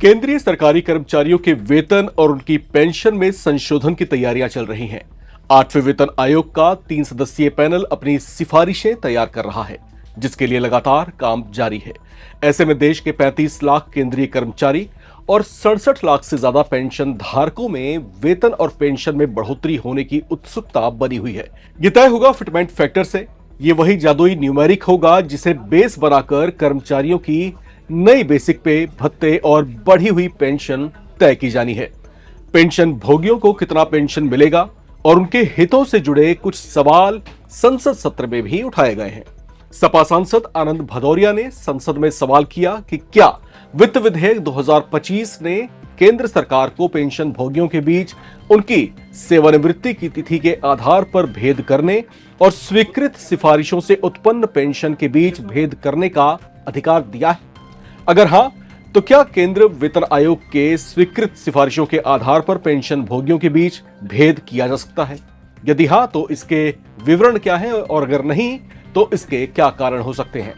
केंद्रीय सरकारी कर्मचारियों के वेतन और उनकी पेंशन में संशोधन की तैयारियां चल रही हैं। 8वें वेतन आयोग का 3 सदस्यीय पैनल अपनी सिफारिशें तैयार कर रहा है, जिसके लिए लगातार काम जारी है। ऐसे में देश के 35 लाख केंद्रीय कर्मचारी और 67 लाख से ज्यादा पेंशन धारकों में वेतन और पेंशन में बढ़ोतरी होने की उत्सुकता बनी हुई है। यह तय होगा फिटमेंट फैक्टर से। ये वही जादुई न्यूमेरिक होगा जिसे बेस बनाकर कर्मचारियों की नई बेसिक पे, भत्ते और बढ़ी हुई पेंशन तय की जानी है। पेंशन भोगियों को कितना पेंशन मिलेगा और उनके हितों से जुड़े कुछ सवाल संसद सत्र में भी उठाए गए हैं। सपा सांसद आनंद भदौरिया ने संसद में सवाल किया कि क्या वित्त विधेयक 2025 ने केंद्र सरकार को पेंशन भोगियों के बीच उनकी सेवानिवृत्ति की तिथि के आधार पर भेद करने और स्वीकृत सिफारिशों से उत्पन्न पेंशन के बीच भेद करने का अधिकार दिया है? अगर हां, तो क्या केंद्र वेतन आयोग के स्वीकृत सिफारिशों के आधार पर पेंशन भोगियों के बीच भेद किया जा सकता है? यदि हां, तो इसके विवरण क्या है और अगर नहीं, तो इसके क्या कारण हो सकते हैं?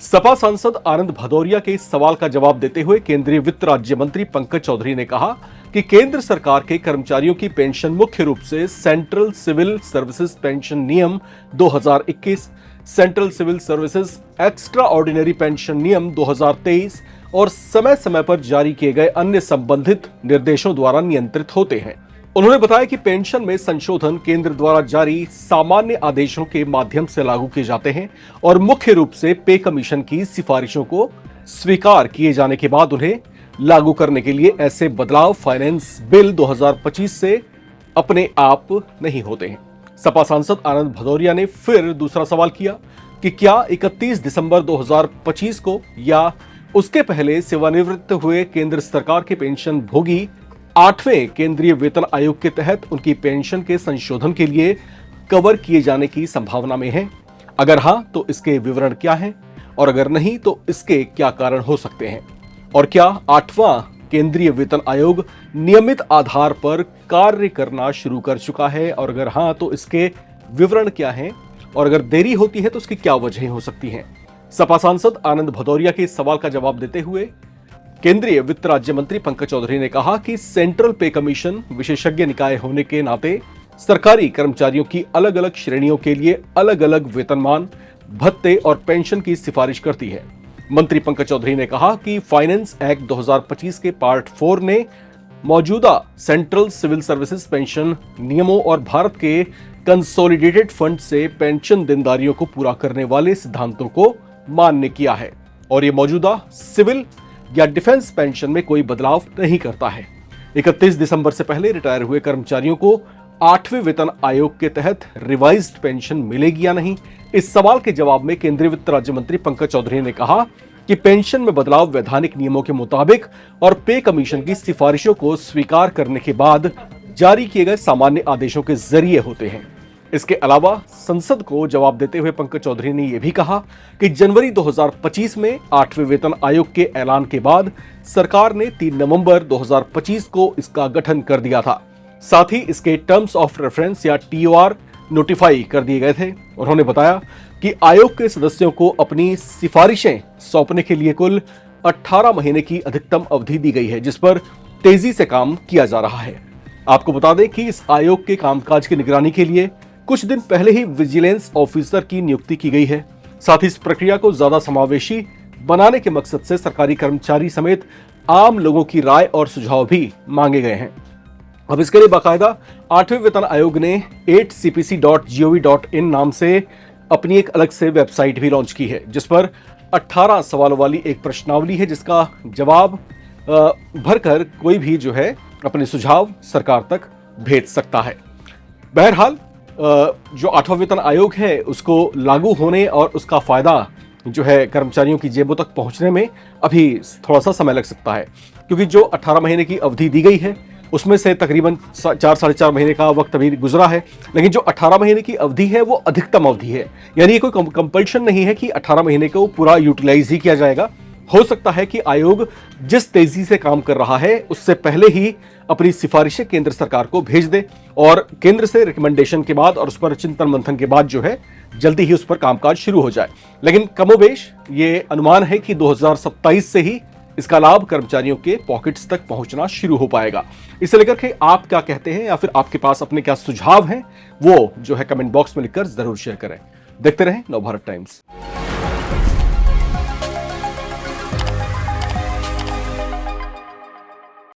सपा सांसद आनंद भदौरिया के इस सवाल का जवाब देते हुए केंद्रीय वित्त राज्य मंत्री पंकज चौधरी ने कहा कि केंद्र सरकार के कर्मचारियों की पेंशन मुख्य रूप से सेंट्रल सिविल सर्विसेज पेंशन नियम 2021, central civil services extraordinary pension नियम 2023 और समय समय पर जारी किए गए अन्य संबंधित निर्देशों द्वारा नियंत्रित होते हैं। उन्होंने बताया कि पेंशन में संशोधन केंद्र द्वारा जारी सामान्य आदेशों के माध्यम से लागू किए जाते हैं और मुख्य रूप से पे कमीशन की सिफारिशों को स्वीकार किए जाने के बाद उन्हें लागू करने के लिए ऐसे बदलाव फाइनेंस बिल 2025 से अपने आप नहीं होते हैं। सपा सांसद आनंद भदौरिया ने फिर दूसरा सवाल किया कि क्या 31 दिसंबर 2025 को या उसके पहले सेवानिवृत्त हुए केंद्र सरकार के पेंशन भोगी 8वें केंद्रीय वेतन आयोग के तहत उनकी पेंशन के संशोधन के लिए कवर किए जाने की संभावना में है? अगर हां, तो इसके विवरण क्या हैं और अगर नहीं, तो इसके क्या कारण हो सकते हैं? और क्या 8वां केंद्रीय वेतन आयोग नियमित आधार पर कार्य करना शुरू कर चुका है और अगर हां, तो इसके विवरण क्या हैं और अगर देरी होती है तो इसकी क्या वजहें हो सकती हैं? सपा सांसद आनंद भदौरिया के इस सवाल का जवाब देते हुए केंद्रीय वित्त राज्य मंत्री पंकज चौधरी ने कहा कि सेंट्रल पे कमीशन विशेषज्ञ निकाय होने के नाते सरकारी कर्मचारियों की अलग अलग श्रेणियों के लिए अलग अलग वेतनमान, भत्ते और पेंशन की सिफारिश करती है। मंत्री पंकज चौधरी ने कहा कि फाइनेंस एक्ट 2025 के पार्ट 4 ने मौजूदा सेंट्रल सिविल सर्विसेज पेंशन नियमों और भारत के कंसोलिडेटेड फंड से पेंशन देनदारियों को पूरा करने वाले सिद्धांतों को मान्य किया है और ये मौजूदा सिविल या डिफेंस पेंशन में कोई बदलाव नहीं करता है। 31 दिसंबर से पहले रिटायर हुए कर्मचारियों को 8वें वेतन आयोग के तहत रिवाइज्ड पेंशन मिलेगी या नहीं, इस सवाल के जवाब में केंद्रीय वित्त राज्य मंत्री पंकज चौधरी ने कहा कि पेंशन में बदलाव वैधानिक नियमों के मुताबिक और पे कमीशन की सिफारिशों को स्वीकार करने के बाद जारी किए गए सामान्य आदेशों के जरिए होते हैं। इसके अलावा संसद को जवाब देते हुए पंकज चौधरी ने यह भी कहा कि जनवरी 2025 में 8वें वेतन आयोग के ऐलान के बाद सरकार ने 3 नवंबर 2025 को इसका गठन कर दिया था। साथ ही इसके टर्म्स ऑफ रेफरेंस या टीओआर नोटिफाई कर दिए गए थे। उन्होंने बताया कि आयोग के सदस्यों को अपनी सिफारिशें सौंपने के लिए कुल 18 महीने की अधिकतम अवधि दी गई है, जिस पर तेजी से काम किया जा रहा है। आपको बता दें कि इस आयोग के कामकाज की निगरानी के लिए कुछ दिन पहले ही विजिलेंस ऑफिसर की नियुक्ति की गई है। साथ ही इस प्रक्रिया को ज्यादा समावेशी बनाने के मकसद से सरकारी कर्मचारी समेत आम लोगों की राय और सुझाव भी मांगे गए हैं। अब इसके लिए बाकायदा 8वें वेतन आयोग ने 8cpc.gov.in नाम से अपनी एक अलग से वेबसाइट भी लॉन्च की है, जिस पर 18 सवालों वाली एक प्रश्नावली है, जिसका जवाब भरकर कोई भी जो है अपने सुझाव सरकार तक भेज सकता है। बहरहाल जो 8वां वेतन आयोग है उसको लागू होने और उसका फायदा जो है कर्मचारियों की जेबों तक पहुंचने में अभी थोड़ा सा समय लग सकता है, क्योंकि जो 18 महीने की अवधि दी गई है उसमें से तकरीबन 4 साढ़े 4 महीने का वक्त अभी गुजरा है, लेकिन जो 18 महीने की अवधि है वो अधिकतम अवधि है। यानी ये कोई कंपल्शन नहीं है कि 18 महीने को पूरा यूटिलाइज ही किया जाएगा। हो सकता है कि आयोग जिस तेजी से काम कर रहा है उससे पहले ही अपनी सिफारिशें केंद्र सरकार को भेज दे और केंद्र से रिकमेंडेशन के बाद और उस पर चिंतन मंथन के बाद जो है जल्दी ही उस पर कामकाज शुरू हो जाए। लेकिन कमोबेश ये अनुमान है कि 2027 से ही इसका लाभ कर्मचारियों के पॉकेट्स तक पहुंचना शुरू हो पाएगा। इसे लेकर के आप क्या कहते हैं या फिर आपके पास अपने क्या सुझाव हैं, वो जो है कमेंट बॉक्स में लिखकर जरूर शेयर करें। देखते रहें नवभारत टाइम्स।